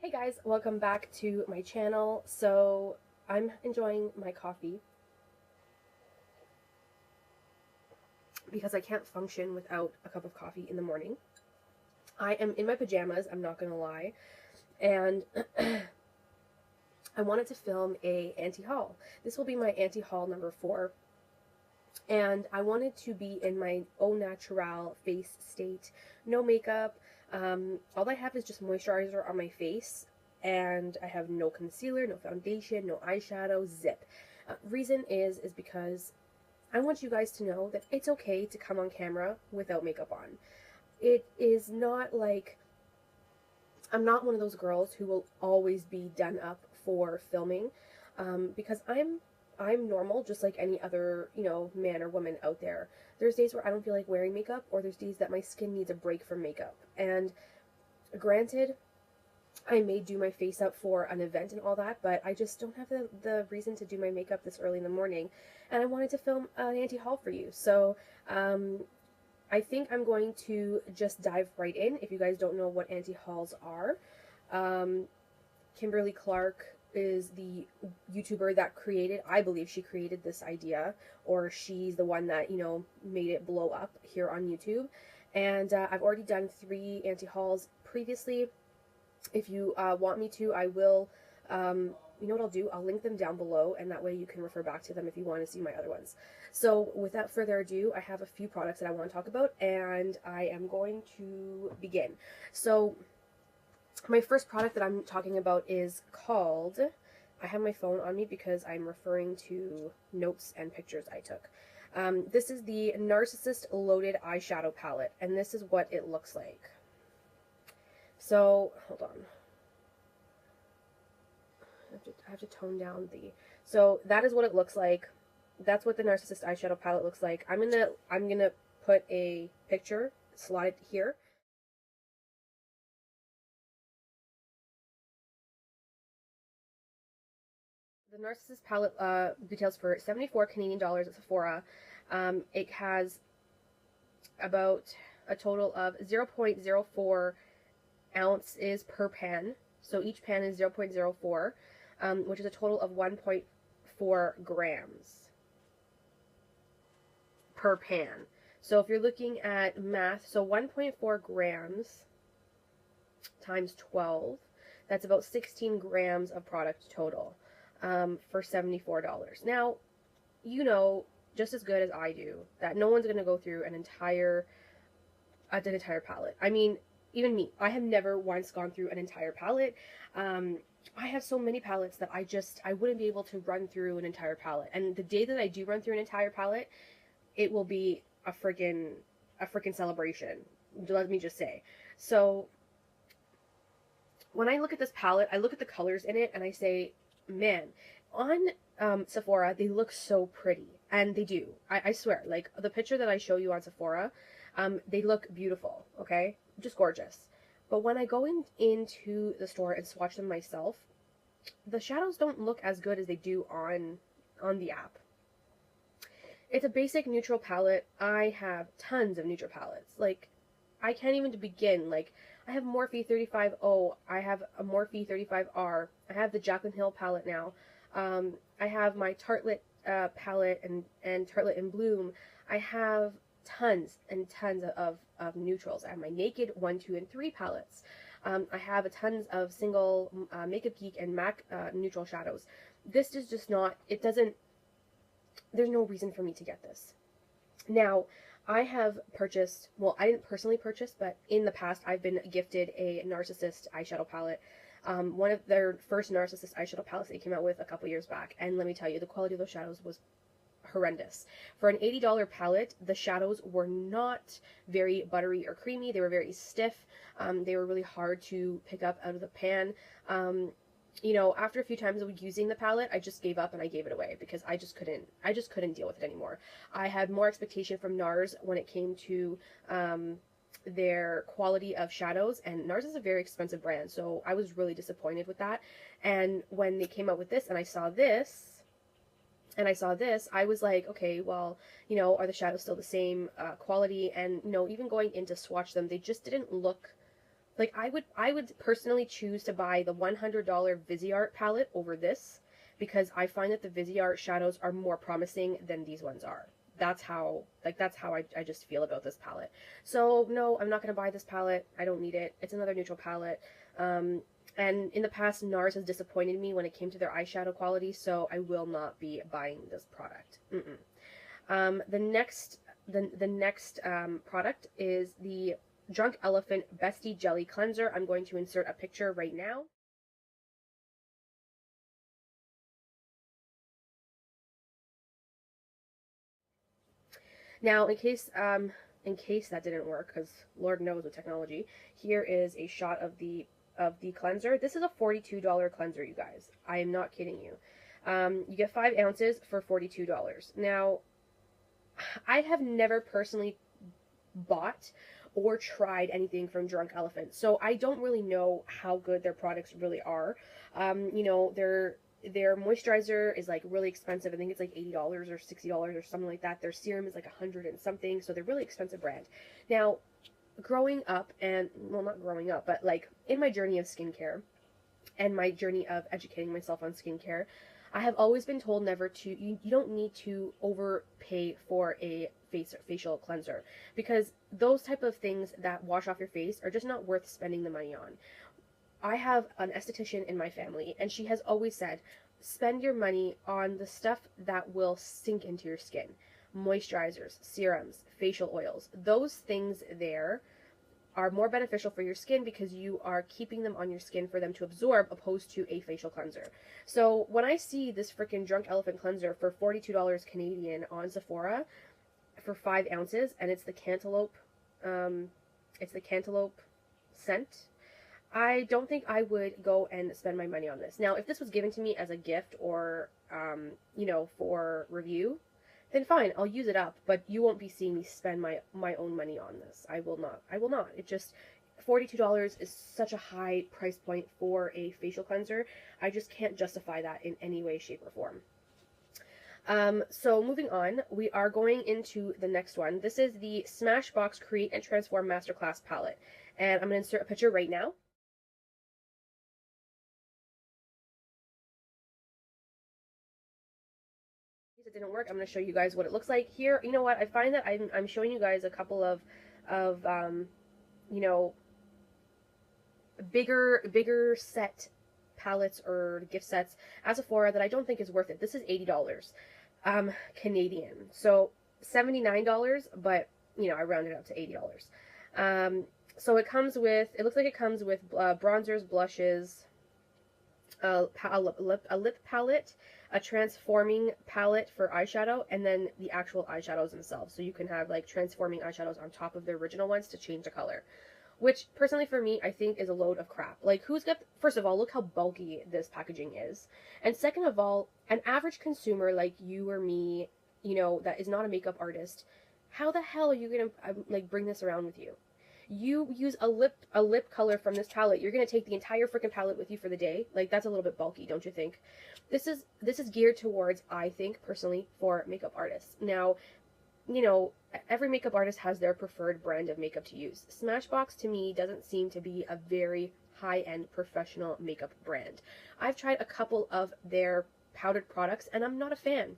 Hey guys, welcome back to my channel. So I'm enjoying my coffee because I can't function without a cup of coffee in the morning. I am in my pajamas, I'm not gonna lie, and I wanted to film a anti-haul. This will be my anti-haul number 4, and I wanted to be in my au naturel face state, no makeup. All I have is just moisturizer on my face, and I have no concealer, no foundation, no eyeshadow, zip. Reason is because I want you guys to know that it's okay to come on camera without makeup on. It is not like I'm not one of those girls who will always be done up for filming, because I'm normal, just like any other, man or woman out there. There's days where I don't feel like wearing makeup, or there's days that my skin needs a break from makeup. And granted, I may do my face up for an event and all that, but I just don't have the reason to do my makeup this early in the morning. And I wanted to film an anti-haul for you. So, I think I'm going to just dive right in. If you guys don't know what anti-hauls are, Kimberly Clark is the YouTuber that created, I believe she created this idea, or she's the one that, made it blow up here on YouTube. And I've already done 3 anti-hauls previously. If you want me to, I will, you know what I'll do? I'll link them down below, and that way you can refer back to them if you want to see my other ones. So without further ado, I have a few products that I want to talk about, and I am going to begin. So my first product that I'm talking about is called, I have my phone on me because I'm referring to notes and pictures I took. This is the Narcissist Loaded Eyeshadow Palette, and this is what it looks like. So, hold on. I have to tone down the... So, that is what it looks like. That's what the Narcissist Eyeshadow Palette looks like. I'm gonna put a picture, slide it here. The Narcissist palette retails for 74 Canadian dollars at Sephora. It has about a total of 0.04 ounces per pan. So each pan is 0.04, which is a total of 1.4 grams per pan. So if you're looking at math, so 1.4 grams times 12, that's about 16 grams of product total, for $74. Now, you know just as good as I do that no one's going to go through an entire palette. I mean, even me, I have never once gone through an entire palette. I have so many palettes that I wouldn't be able to run through an entire palette. And the day that I do run through an entire palette, it will be a freaking celebration. Let me just say. So when I look at this palette, I look at the colors in it and I say, man, on Sephora, they look so pretty. And they do. I swear, like the picture that I show you on Sephora, they look beautiful, okay? Just gorgeous. But when I go into the store and swatch them myself, the shadows don't look as good as they do on the app. It's a basic neutral palette. I have tons of neutral palettes. Like, I can't even begin. Like, I have Morphe 35O. I have a Morphe 35R. I have the Jaclyn Hill palette now. I have my Tartelette palette and Tartelette in Bloom. I have tons and tons of neutrals. I have my Naked 1, 2, and 3 palettes. I have a tons of single Makeup Geek and MAC neutral shadows. This is just not, it doesn't, there's no reason for me to get this. Now, I have purchased, well, I didn't personally purchase, but in the past I've been gifted a Narcissist eyeshadow palette. One of their first Narcissist eyeshadow palettes they came out with a couple years back, and let me tell you, the quality of those shadows was horrendous. For an $80 palette, the shadows were not very buttery or creamy. They were very stiff. They were really hard to pick up out of the pan. After a few times of using the palette, I just gave up and I gave it away because I just couldn't deal with it anymore. I had more expectation from NARS when it came to their quality of shadows, and NARS is a very expensive brand, so I was really disappointed with that. And when they came out with this and I saw this, I was like, okay, well, are the shadows still the same quality? And, even going in to swatch them, they just didn't look Like I would personally choose to buy the $100 Viseart palette over this, because I find that the Viseart shadows are more promising than these ones are. That's how I just feel about this palette. So no, I'm not going to buy this palette. I don't need it. It's another neutral palette. And in the past, NARS has disappointed me when it came to their eyeshadow quality, so I will not be buying this product. The next product is the Drunk Elephant Bestie Jelly Cleanser. I'm going to insert a picture right now. Now, in case that didn't work, because Lord knows with technology, here is a shot of the cleanser. This is a $42 cleanser, you guys. I am not kidding you. You get 5 ounces for $42. Now, I have never personally bought or tried anything from Drunk Elephant, so I don't really know how good their products really are. You know, their moisturizer is like really expensive. I think it's like $80 or $60 or something like that. Their serum is like 100 and something, so they're really expensive brand. Now, growing up, and well, not growing up, but like in my journey of skincare and my journey of educating myself on skincare, I have always been told never to, you don't need to overpay for a facial cleanser, because those type of things that wash off your face are just not worth spending the money on. I have an esthetician in my family, and she has always said, spend your money on the stuff that will sink into your skin. Moisturizers, serums, facial oils. Those things there are more beneficial for your skin because you are keeping them on your skin for them to absorb, opposed to a facial cleanser. So when I see this freaking Drunk Elephant cleanser for $42 Canadian on Sephora for 5 ounces, and it's the cantaloupe scent, I don't think I would go and spend my money on this. Now, if this was given to me as a gift or, you know, for review, then fine, I'll use it up, but you won't be seeing me spend my own money on this. I will not. I will not. It just, $42 is such a high price point for a facial cleanser. I just can't justify that in any way, shape, or form. So moving on, we are going into the next one. This is the Smashbox Create and Transform Masterclass palette, and I'm going to insert a picture right now. It didn't work. I'm going to show you guys what it looks like here. You know what? I find that I'm showing you guys a couple of you know, bigger set palettes or gift sets at Sephora that I don't think is worth it. This is $80 Canadian, so $79, but you know, I rounded up to $80. So it comes with, it looks like it comes with bronzers, blushes, a lip palette, a transforming palette for eyeshadow, and then the actual eyeshadows themselves. So you can have like transforming eyeshadows on top of the original ones to change the color. Which, personally for me, I think is a load of crap. Like, who's got... First of all, look how bulky this packaging is. And second of all, an average consumer like you or me, you know, that is not a makeup artist, how the hell are you gonna, like, bring this around with you? You use a lip color from this palette, you're gonna take the entire freaking palette with you for the day? Like, that's a little bit bulky, don't you think? This is geared towards, I think, personally, for makeup artists. Now, you know, every makeup artist has their preferred brand of makeup to use. Smashbox, to me, doesn't seem to be a very high-end professional makeup brand. I've tried a couple of their powdered products, and I'm not a fan.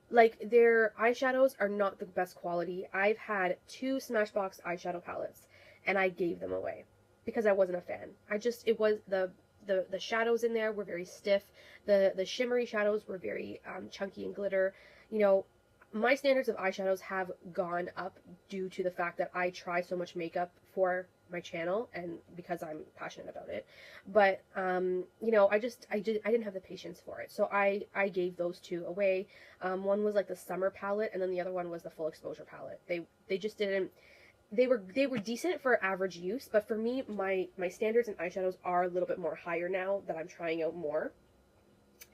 Like, their eyeshadows are not the best quality. I've had 2 Smashbox eyeshadow palettes, and I gave them away because I wasn't a fan. It was the shadows in there were very stiff. The shimmery shadows were very chunky and glitter. You know, my standards of eyeshadows have gone up due to the fact that I try so much makeup for my channel and because I'm passionate about it. But you know, I didn't have the patience for it, so I gave those 2 away. One was like the summer palette, and then the other one was the full exposure palette. They just didn't. They were decent for average use, but for me, my standards in eyeshadows are a little bit more higher now that I'm trying out more.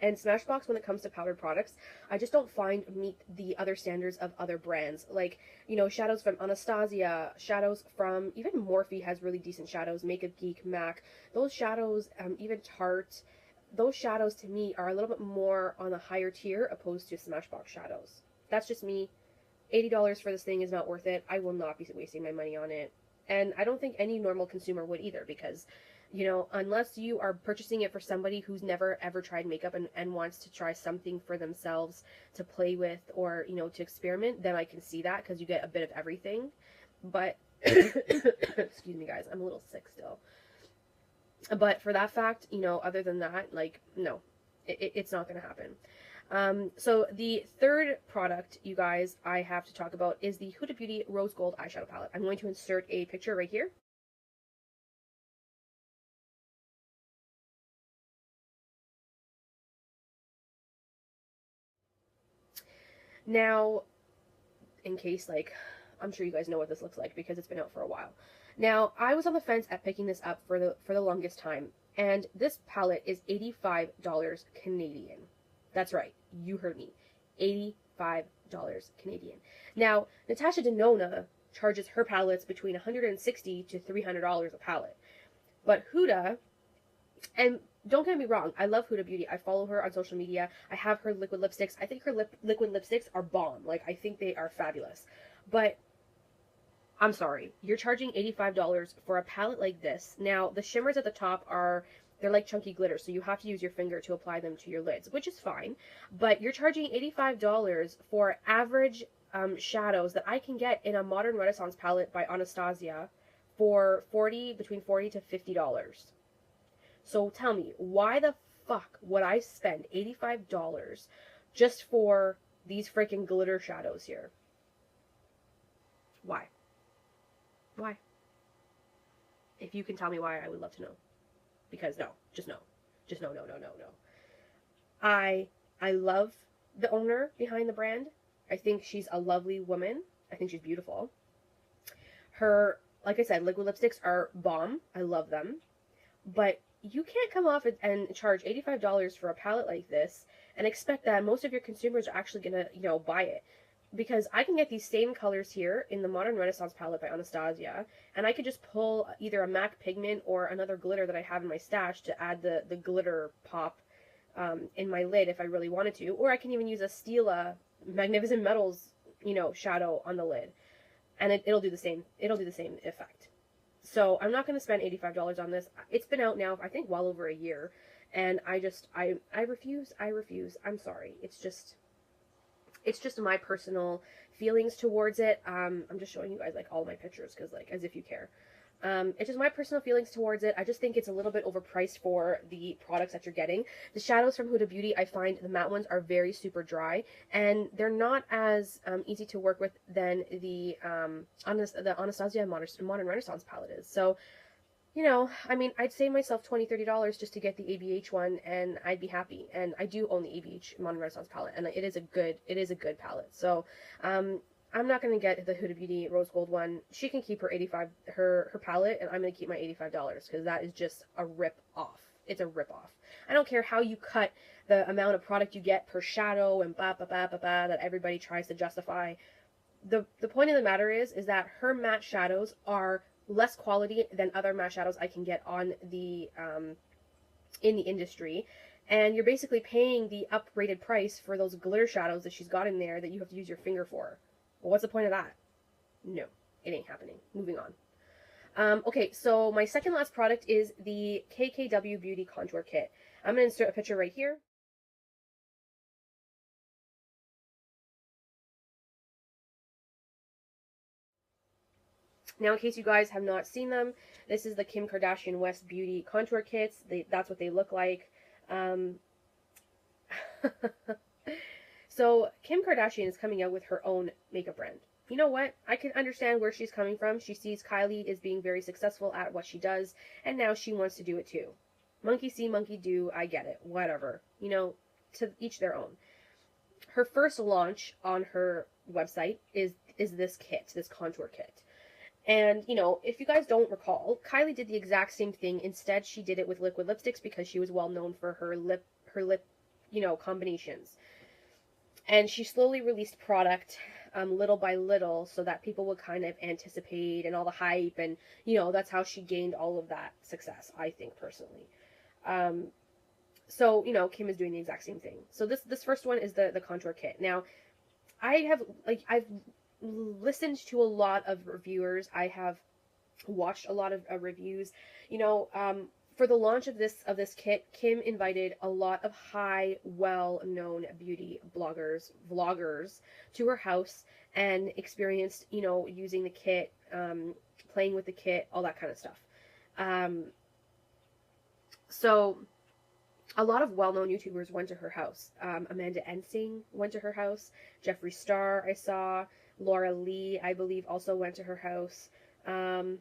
And Smashbox, when it comes to powdered products, I just don't find meet the other standards of other brands. Like, you know, shadows from Anastasia, shadows from, even Morphe has really decent shadows, Makeup Geek, MAC. Those shadows, even Tarte, those shadows to me are a little bit more on the higher tier opposed to Smashbox shadows. That's just me. $80 for this thing is not worth it. I will not be wasting my money on it. And I don't think any normal consumer would either, because, you know, unless you are purchasing it for somebody who's never ever tried makeup and wants to try something for themselves to play with, or, you know, to experiment, then I can see that, because you get a bit of everything. But, excuse me guys, I'm a little sick still. But for that fact, you know, other than that, like, no, it's not going to happen. So the third product, you guys, I have to talk about is the Huda Beauty Rose Gold Eyeshadow Palette. I'm going to insert a picture right here. Now, in case, like, I'm sure you guys know what this looks like because it's been out for a while. Now, I was on the fence at picking this up for the longest time, and this palette is $85 Canadian. That's right, you heard me. $85 Canadian. Now, Natasha Denona charges her palettes between $160 to $300 a palette. But Huda, and don't get me wrong, I love Huda Beauty. I follow her on social media. I have her liquid lipsticks. I think her liquid lipsticks are bomb. Like, I think they are fabulous. But I'm sorry, you're charging $85 for a palette like this. Now, the shimmers at the top they're like chunky glitter, so you have to use your finger to apply them to your lids, which is fine. But you're charging $85 for average shadows that I can get in a Modern Renaissance palette by Anastasia for between $40 to $50. So tell me, why the fuck would I spend $85 just for these freaking glitter shadows here? Why? Why? If you can tell me why, I would love to know. Because no, just no. Just no, no, no, no, no. I love the owner behind the brand. I think she's a lovely woman. I think she's beautiful. Her, like I said, liquid lipsticks are bomb. I love them. But you can't come off and charge $85 for a palette like this and expect that most of your consumers are actually going to, you know, buy it. Because I can get these same colors here in the Modern Renaissance palette by Anastasia, and I could just pull either a MAC pigment or another glitter that I have in my stash to add the glitter pop in my lid if I really wanted to. Or I can even use a Stila Magnificent Metals, you know, shadow on the lid, and it'll do the same. It'll do the same effect. So I'm not going to spend $85 on this. It's been out now, I think, well over a year, and I refuse. I refuse. I'm sorry. It's just my personal feelings towards it. I'm just showing you guys, like, all my pictures, because, like, as if you care. It's just my personal feelings towards it. I just think it's a little bit overpriced for the products that you're getting. The shadows from Huda Beauty, I find the matte ones are very super dry, and they're not as easy to work with than the Anastasia Modern Renaissance palette is. So, you know, I mean, I'd save myself $20, $30 just to get the ABH one, and I'd be happy. And I do own the ABH Modern Renaissance palette, and it is a good palette. So, I'm not going to get the Huda Beauty Rose Gold one. She can keep her palette, and I'm going to keep my $85, because that is just a rip-off. It's a rip-off. I don't care how you cut the amount of product you get per shadow and blah, blah, blah, blah, blah, that everybody tries to justify. The point of the matter is that her matte shadows are less quality than other matte shadows I can get on the in the industry, and you're basically paying the uprated price for those glitter shadows that she's got in there that you have to use your finger for. Well, what's the point of that? No, it ain't happening. Moving on. Okay, so my second last product is the KKW Beauty Contour Kit. I'm going to insert a picture right here. Now, in case you guys have not seen them, this is the Kim Kardashian West Beauty Contour Kits. That's what they look like. So, Kim Kardashian is coming out with her own makeup brand. You know what? I can understand where she's coming from. She sees Kylie is being very successful at what she does, and now she wants to do it too. Monkey see, monkey do, I get it. Whatever. You know, to each their own. Her first launch on her website is this kit, this contour kit. And, you know, if you guys don't recall, Kylie did the exact same thing. Instead, she did it with liquid lipsticks because she was well known for her lip, you know, combinations. And she slowly released product little by little so that people would kind of anticipate and all the hype. And, you know, that's how she gained all of that success, I think, personally. So, you know, Kim is doing the exact same thing. So this first one is the contour kit. Now, I've listened to a lot of reviewers. I have watched a lot of reviews. You know, for the launch of this kit, Kim invited a lot of high, well-known beauty bloggers, vloggers to her house and experienced, you know, using the kit, playing with the kit, all that kind of stuff. Um, so a lot of well-known YouTubers went to her house. Amanda Ensing went to her house. Jeffree Star, I saw. Laura Lee, I believe, also went to her house. I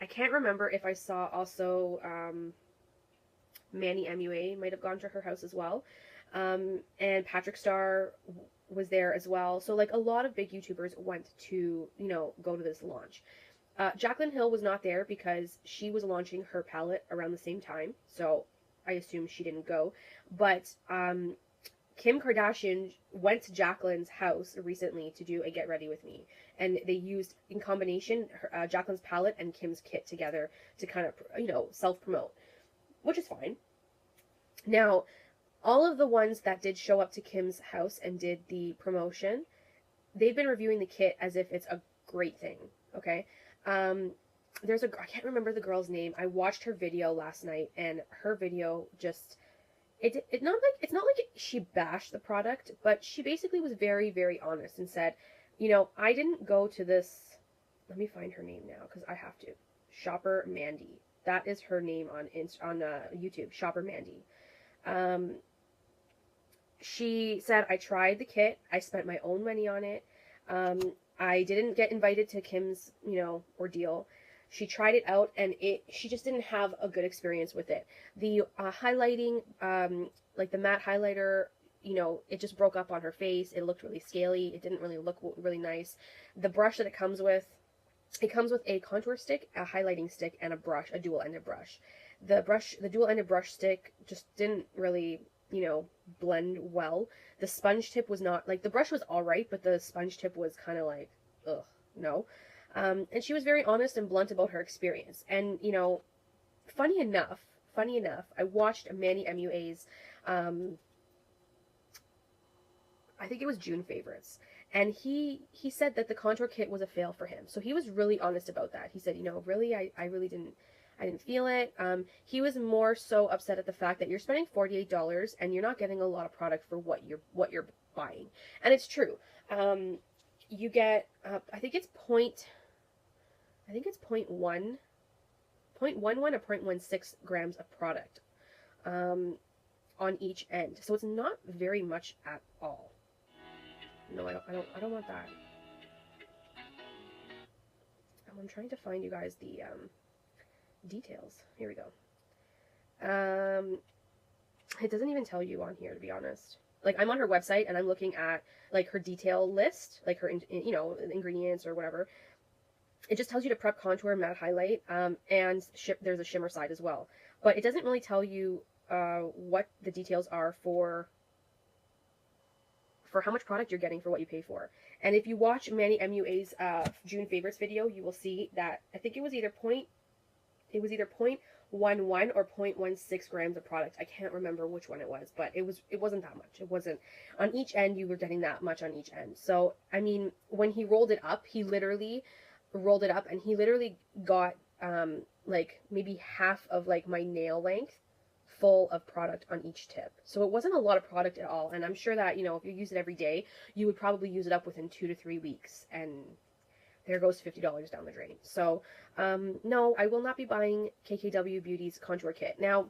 can't remember if I saw also Manny MUA might have gone to her house as well. And Patrick Star was there as well. So like a lot of big YouTubers went to, you know, go to this launch. Jaclyn Hill was not there because she was launching her palette around the same time. So I assume she didn't go. But Kim Kardashian went to Jaclyn's house recently to do a Get Ready With Me. And they used, in combination, Jaclyn's palette and Kim's kit together to kind of, you know, self-promote, which is fine. Now, all of the ones that did show up to Kim's house and did the promotion, they've been reviewing the kit as if it's a great thing, okay? There's I can't remember the girl's name. I watched her video last night, and her video just... It's not like she bashed the product, but she basically was very, very honest and said, you know, I didn't go to this. Let me find her name now because I have to. Shopper Mandy. That is her name on YouTube. Shopper Mandy. She said, I tried the kit. I spent my own money on it. I didn't get invited to Kim's, you know, ordeal. She tried it out, and she just didn't have a good experience with it. The highlighting, like the matte highlighter, you know, it just broke up on her face. It looked really scaly. It didn't really look really nice. The brush that it comes with a contour stick, a highlighting stick, and a brush, a dual-ended brush. The dual-ended brush stick just didn't really, you know, blend well. The sponge tip was not, like, the brush was alright, but the sponge tip was kind of like, ugh, no. And she was very honest and blunt about her experience. And, you know, funny enough, I watched Manny MUA's, I think it was June favorites. And he said that the contour kit was a fail for him. So he was really honest about that. He said, you know, really, I really didn't feel it. He was more so upset at the fact that you're spending $48 and you're not getting a lot of product for what you're buying. And it's true. You get, I think it's 0.11 or 0.16 grams of product on each end. So it's not very much at all. No, I don't want that. I'm trying to find you guys the details. Here we go. It doesn't even tell you on here, to be honest. Like, I'm on her website and I'm looking at like her detail list, like her, you know, ingredients or whatever. It just tells you to prep, contour, matte highlight, and there's a shimmer side as well. But it doesn't really tell you what the details are for how much product you're getting for what you pay for. And if you watch Manny MUA's June favorites video, you will see that I think it was either 0.11 or 0.16 grams of product. I can't remember which one it was, but it wasn't that much. It wasn't on each end. You were getting that much on each end. So I mean, when he rolled it up, he literally rolled it up and he literally got like maybe half of like my nail length full of product on each tip. So it wasn't a lot of product at all. And I'm sure that, you know, if you use it every day, you would probably use it up within 2 to 3 weeks. And there goes $50 down the drain. So, no, I will not be buying KKW Beauty's contour kit. Now,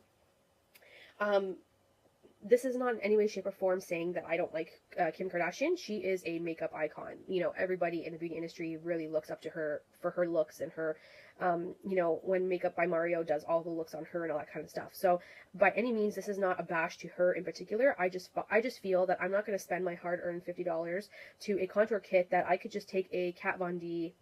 this is not in any way, shape, or form saying that I don't like Kim Kardashian. She is a makeup icon. You know, everybody in the beauty industry really looks up to her for her looks and her, you know, when Makeup by Mario does all the looks on her and all that kind of stuff. So, by any means, this is not a bash to her in particular. I just feel that I'm not going to spend my hard-earned $50 to a contour kit that I could just take a Kat Von D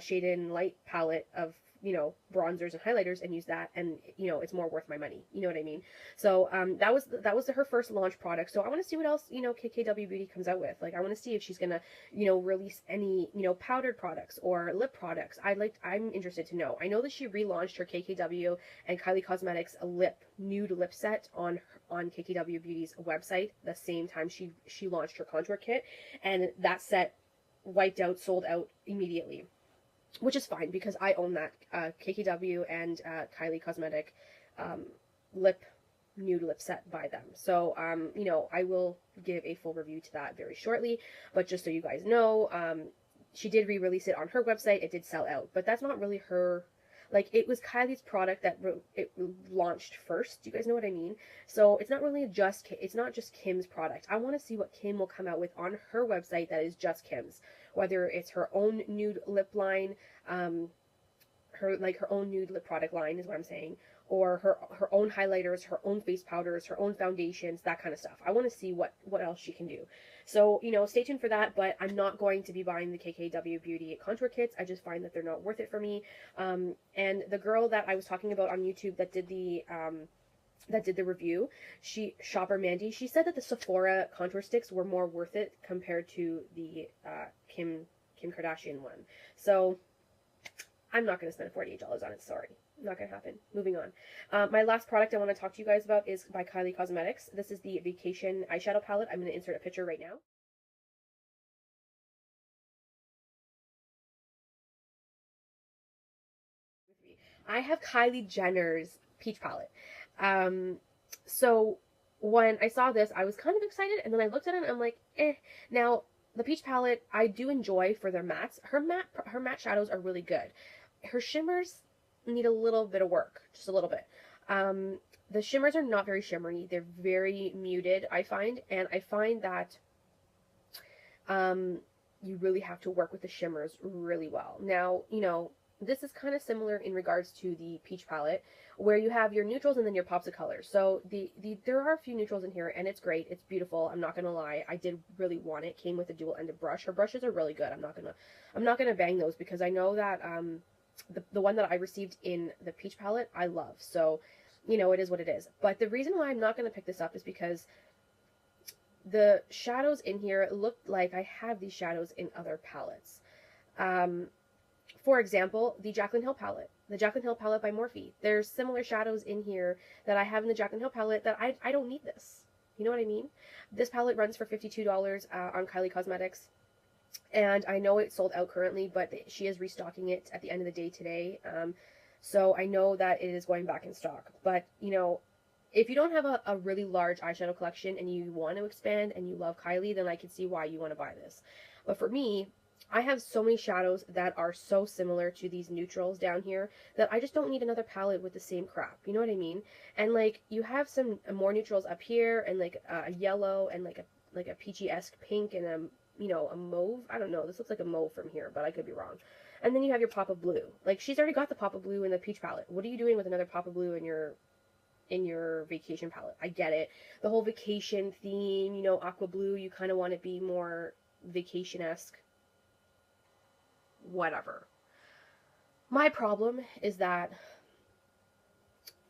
Shade and Light palette of, you know, bronzers and highlighters and use that, and, you know, it's more worth my money. You know what I mean? So, that was her first launch product. So I want to see what else, you know, KKW Beauty comes out with. Like, I want to see if she's gonna, you know, release any, you know, powdered products or lip products. I'm interested to know. I know that she relaunched her KKW and Kylie Cosmetics nude lip set on KKW Beauty's website the same time she launched her contour kit, and that set wiped out, sold out immediately. which is fine because I own that KKW and Kylie Cosmetic um, lip nude lip set by them. So, you know, I will give a full review to that very shortly, but just so you guys know, she did re-release it on her website. It did sell out, but that's not really her, like, it was Kylie's product that it launched first. Do you guys know what I mean? So it's not really it's not just Kim's product. I want to see what Kim will come out with on her website that is just Kim's, whether it's her own nude lip line, her own nude lip product line is what I'm saying, or her own highlighters, her own face powders, her own foundations, that kind of stuff. I want to see what else she can do. So, you know, stay tuned for that, but I'm not going to be buying the KKW Beauty contour kits. I just find that they're not worth it for me. And the girl that I was talking about on YouTube that did the review, Shopper Mandy, she said that the Sephora contour sticks were more worth it compared to the Kim Kardashian one. So I'm not going to spend $48 on it. Sorry. Not going to happen. Moving on. My last product I want to talk to you guys about is by Kylie Cosmetics. This is the Vacation eyeshadow palette. I'm going to insert a picture right now. I have Kylie Jenner's Peach Palette. So when I saw this, I was kind of excited, and then I looked at it and I'm like, eh. Now, the Peach Palette, I do enjoy for their mattes. Her matte shadows are really good. Her shimmers need a little bit of work, just a little bit. The shimmers are not very shimmery. They're very muted, I find, and I find that you really have to work with the shimmers really well. Now, you know, this is kind of similar in regards to the Peach Palette, where you have your neutrals and then your pops of color. So there are a few neutrals in here, and it's great. It's beautiful. I'm not gonna lie. I did really want it. Came with a dual-ended brush. Her brushes are really good. I'm not gonna bang those because I know that the one that I received in the Peach Palette, I love. So, you know, it is what it is. But the reason why I'm not going to pick this up is because the shadows in here look like I have these shadows in other palettes. For example, the Jaclyn Hill palette. The Jaclyn Hill palette by Morphe. There's similar shadows in here that I have in the Jaclyn Hill palette that I don't need this. You know what I mean? This palette runs for $52 on Kylie Cosmetics. And I know it's sold out currently, but she is restocking it at the end of the day today. So I know that it is going back in stock. But, you know, if you don't have a really large eyeshadow collection and you want to expand and you love Kylie, then I can see why you want to buy this. But for me, I have so many shadows that are so similar to these neutrals down here that I just don't need another palette with the same crap. You know what I mean? And, like, you have some more neutrals up here and, like, a yellow and, like a peachy-esque pink and a, you know, a mauve. I don't know. This looks like a mauve from here, but I could be wrong. And then you have your pop of blue. Like, she's already got the pop of blue in the peach palette. What are you doing with another pop of blue in your vacation palette? I get it. The whole vacation theme, you know, aqua blue, you kind of want to be more vacation-esque. Whatever. My problem is that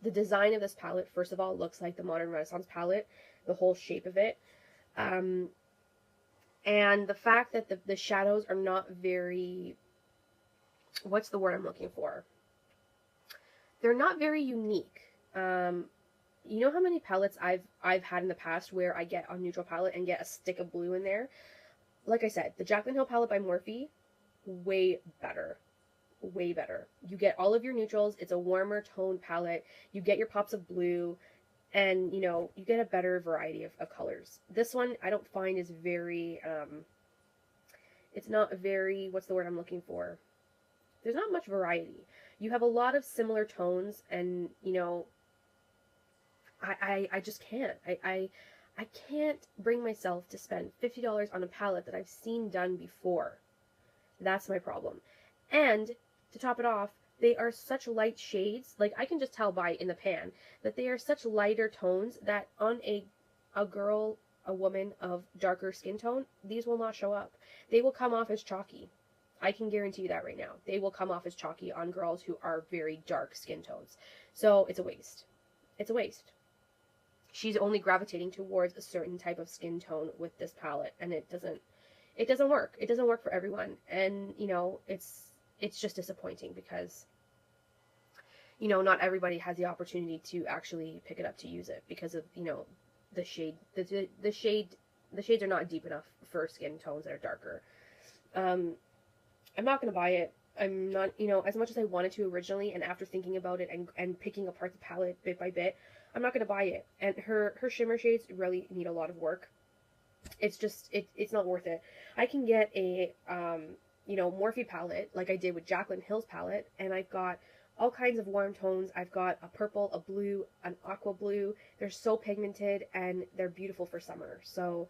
the design of this palette, first of all, looks like the Modern Renaissance palette, the whole shape of it. And the fact that the shadows are not very, what's the word I'm looking for? They're not very unique. You know how many palettes I've had in the past where I get a neutral palette and get a stick of blue in there? Like I said, the Jaclyn Hill palette by Morphe, way better. Way better. You get all of your neutrals. It's a warmer toned palette. You get your pops of blue. And, you know, you get a better variety of colors. This one, I don't find is very, it's not very, what's the word I'm looking for? There's not much variety. You have a lot of similar tones, and, you know, I just can't. I can't bring myself to spend $50 on a palette that I've seen done before. That's my problem. And, to top it off, they are such light shades, like I can just tell by in the pan, that they are such lighter tones that on a woman of darker skin tone, these will not show up. They will come off as chalky. I can guarantee you that right now. They will come off as chalky on girls who are very dark skin tones. So it's a waste. It's a waste. She's only gravitating towards a certain type of skin tone with this palette, and it doesn't work. It doesn't work for everyone. And, you know, it's just disappointing because, you know, not everybody has the opportunity to actually pick it up to use it because of, you know, the shade. The shades are not deep enough for skin tones that are darker. I'm not going to buy it. I'm not, you know, as much as I wanted to originally, and after thinking about it and picking apart the palette bit by bit, I'm not going to buy it. And her shimmer shades really need a lot of work. It's just, it's not worth it. I can get a, you know, Morphe palette like I did with Jaclyn Hill's palette, and I've got all kinds of warm tones. I've got a purple, a blue, an aqua blue. They're so pigmented and they're beautiful for summer. So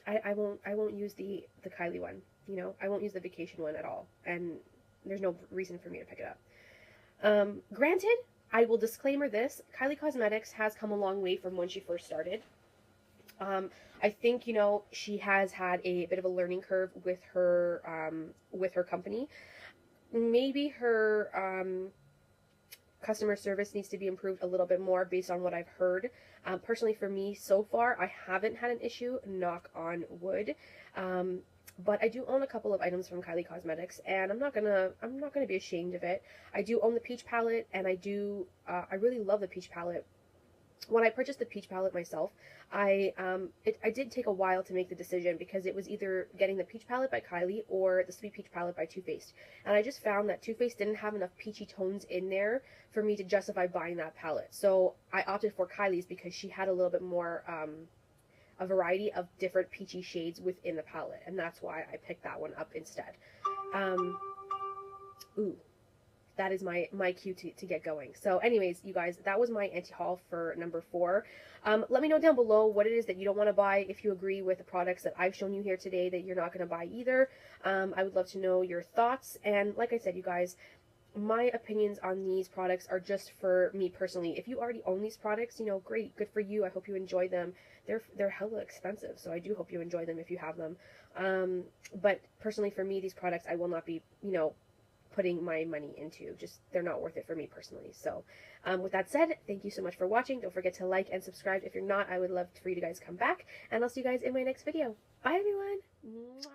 I won't use the Kylie one. You know, I won't use the vacation one at all, and there's no reason for me to pick it up. Granted, I will disclaimer this: Kylie Cosmetics has come a long way from when she first started. I think, you know, she has had a bit of a learning curve with her company. Maybe her customer service needs to be improved a little bit more based on what I've heard. Personally, for me, so far, I haven't had an issue, knock on wood. But I do own a couple of items from Kylie Cosmetics, and I'm not gonna be ashamed of it. I do own the peach palette, and I really love the peach palette. When I purchased the peach palette myself, I did take a while to make the decision because it was either getting the peach palette by Kylie or the sweet peach palette by Too Faced, and I just found that Too Faced didn't have enough peachy tones in there for me to justify buying that palette. So I opted for Kylie's because she had a little bit more a variety of different peachy shades within the palette, and that's why I picked that one up instead. Ooh, that is my cue to get going. So anyways, you guys, that was my anti-haul for number 4. Let me know down below what it is that you don't want to buy, if you agree with the products that I've shown you here today that you're not going to buy either. I would love to know your thoughts, and like I said, you guys, my opinions on these products are just for me personally. If you already own these products, you know, great, good for you. I hope you enjoy them. They're hella expensive, so I do hope you enjoy them if you have them. But personally, for me, these products I will not be, you know, putting my money into. Just, they're not worth it for me personally. So with that said, thank you so much for watching. Don't forget to like and subscribe. If you're not, I would love for you to guys come back, and I'll see you guys in my next video. Bye everyone. Mwah.